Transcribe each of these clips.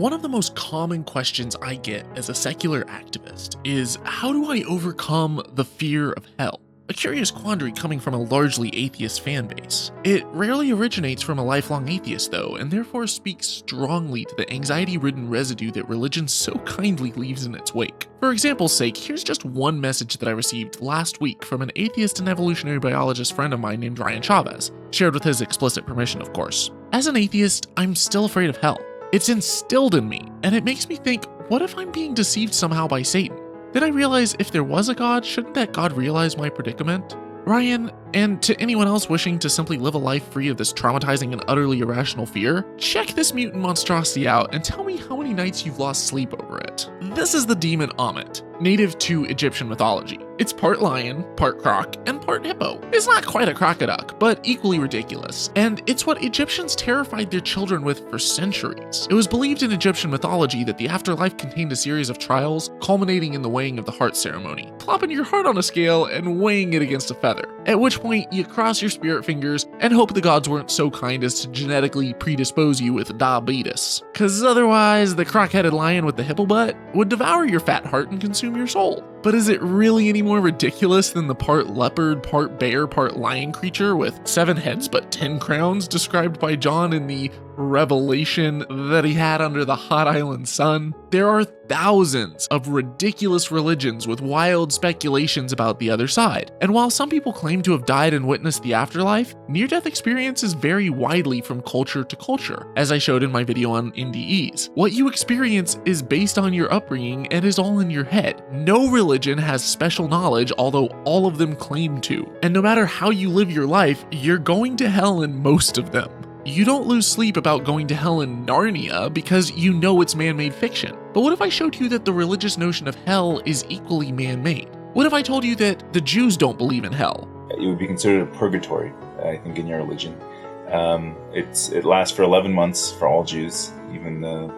One of the most common questions I get as a secular activist is, how do I overcome the fear of hell? A curious quandary coming from a largely atheist fan base. It rarely originates from a lifelong atheist though, and therefore speaks strongly to the anxiety-ridden residue that religion so kindly leaves in its wake. For example's sake, here's just one message that I received last week from an atheist and evolutionary biologist friend of mine named Ryan Chavez, shared with his explicit permission of course. As an atheist, I'm still afraid of hell. It's instilled in me, and it makes me think, what if I'm being deceived somehow by Satan? Then I realize if there was a God, shouldn't that God realize my predicament? Ryan, and to anyone else wishing to simply live a life free of this traumatizing and utterly irrational fear, check this mutant monstrosity out and tell me how many nights you've lost sleep over it. This is the demon Ammit, native to Egyptian mythology. It's part lion, part croc, and part hippo. It's not quite a crocoduck, but equally ridiculous, and it's what Egyptians terrified their children with for centuries. It was believed in Egyptian mythology that the afterlife contained a series of trials, culminating in the weighing of the heart ceremony, plopping your heart on a scale and weighing it against a feather, at which point you cross your spirit fingers and hope the gods weren't so kind as to genetically predispose you with diabetes. Cause otherwise, the croc-headed lion with the hippo butt would devour your fat heart and consume your soul. But is it really any more ridiculous than the part leopard, part bear, part lion creature with 7 heads but 10 crowns described by John in the revelation that he had under the hot island sun? There are thousands of ridiculous religions with wild speculations about the other side. And while some people claim to have died and witnessed the afterlife, near-death experiences vary widely from culture to culture, as I showed in my video on NDEs. What you experience is based on your upbringing and is all in your head. No religion has special knowledge, although all of them claim to. And no matter how you live your life, you're going to hell in most of them. You don't lose sleep about going to hell in Narnia because you know it's man-made fiction. But what if I showed you that the religious notion of hell is equally man-made? What if I told you that the Jews don't believe in hell? It would be considered a purgatory, I think, in your religion. It lasts for 11 months for all Jews, even the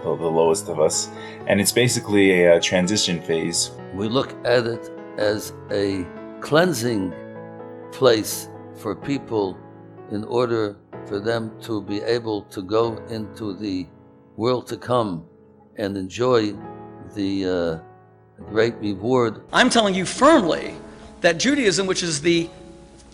lowest of us. And it's basically a transition phase. We look at it as a cleansing place for people in order for them to be able to go into the world to come and enjoy the great reward. I'm telling you firmly that Judaism, which is the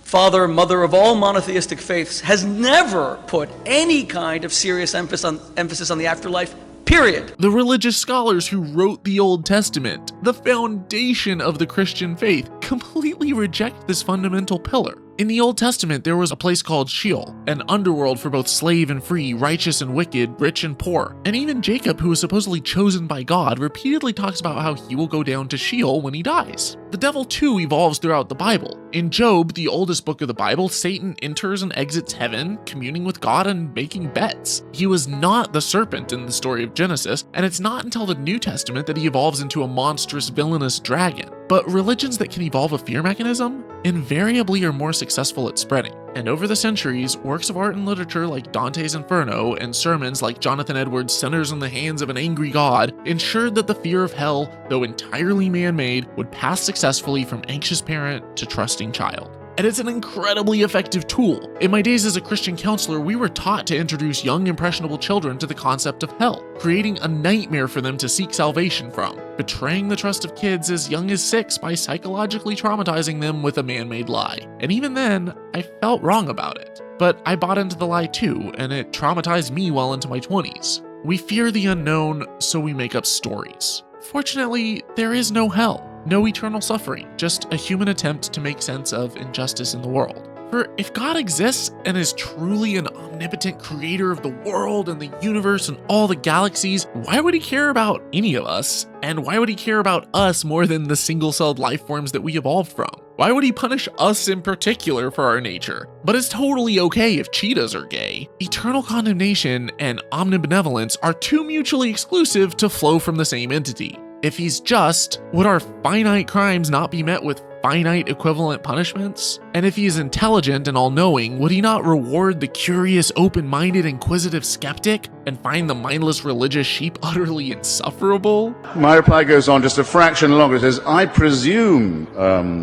father, mother of all monotheistic faiths, has never put any kind of serious emphasis on the afterlife, period. The religious scholars who wrote the Old Testament, the foundation of the Christian faith, completely reject this fundamental pillar. In the Old Testament, there was a place called Sheol, an underworld for both slave and free, righteous and wicked, rich and poor. And even Jacob, who was supposedly chosen by God, repeatedly talks about how he will go down to Sheol when he dies. The devil too evolves throughout the Bible. In Job, the oldest book of the Bible, Satan enters and exits heaven, communing with God and making bets. He was not the serpent in the story of Genesis, and it's not until the New Testament that he evolves into a monstrous, villainous dragon. But religions that can evolve a fear mechanism invariably are more successful at spreading. And over the centuries, works of art and literature like Dante's Inferno and sermons like Jonathan Edwards' Sinners in the Hands of an Angry God ensured that the fear of hell, though entirely man-made, would pass successfully from anxious parent to trusting child. And it's an incredibly effective tool. In my days as a Christian counselor, we were taught to introduce young, impressionable children to the concept of hell, creating a nightmare for them to seek salvation from, betraying the trust of kids as young as 6 by psychologically traumatizing them with a man-made lie. And even then, I felt wrong about it. But I bought into the lie too, and it traumatized me well into my 20s. We fear the unknown, so we make up stories. Fortunately, there is no hell. No eternal suffering, just a human attempt to make sense of injustice in the world. For if God exists and is truly an omnipotent creator of the world and the universe and all the galaxies, why would he care about any of us? And why would he care about us more than the single-celled life forms that we evolved from? Why would he punish us in particular for our nature? But it's totally okay if cheetahs are gay. Eternal condemnation and omnibenevolence are too mutually exclusive to flow from the same entity. If he's just, would our finite crimes not be met with finite equivalent punishments? And if he is intelligent and all-knowing, would he not reward the curious, open-minded, inquisitive skeptic and find the mindless religious sheep utterly insufferable? My reply goes on just a fraction longer. It says, I presume,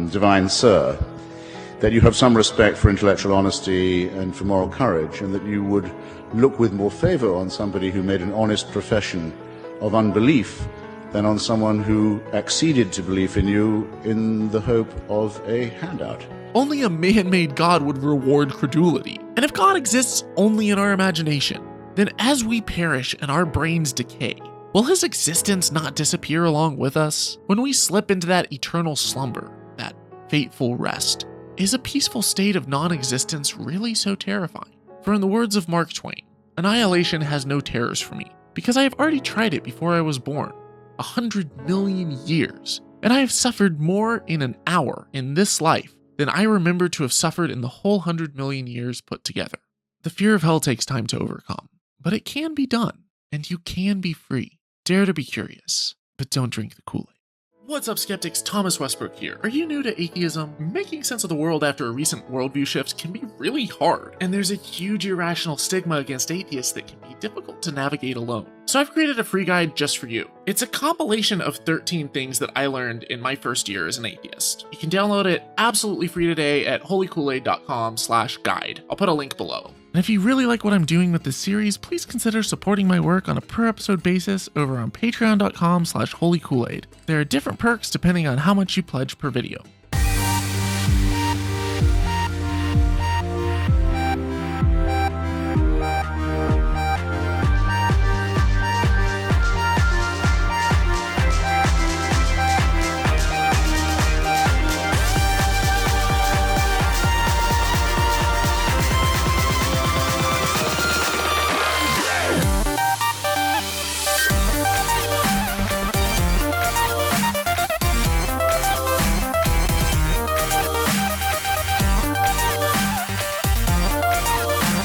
divine sir, that you have some respect for intellectual honesty and for moral courage, and that you would look with more favor on somebody who made an honest profession of unbelief than on someone who acceded to belief in you in the hope of a handout. Only a man-made God would reward credulity. And if God exists only in our imagination, then as we perish and our brains decay, will his existence not disappear along with us? When we slip into that eternal slumber, that fateful rest, is a peaceful state of non-existence really so terrifying? For in the words of Mark Twain, annihilation has no terrors for me, because I have already tried it before I was born, 100 million years, and I have suffered more in an hour in this life than I remember to have suffered in the whole 100 million years put together. The fear of hell takes time to overcome, but it can be done, and you can be free. Dare to be curious, but don't drink the Kool-Aid. What's up, skeptics? Thomas Westbrook here. Are you new to atheism? Making sense of the world after a recent worldview shift can be really hard, and there's a huge irrational stigma against atheists that can be difficult to navigate alone. So I've created a free guide just for you. It's a compilation of 13 things that I learned in my first year as an atheist. You can download it absolutely free today at holykoolaid.com/guide. I'll put a link below. And if you really like what I'm doing with this series, please consider supporting my work on a per episode basis over on patreon.com/holykoolaid. There are different perks depending on how much you pledge per video.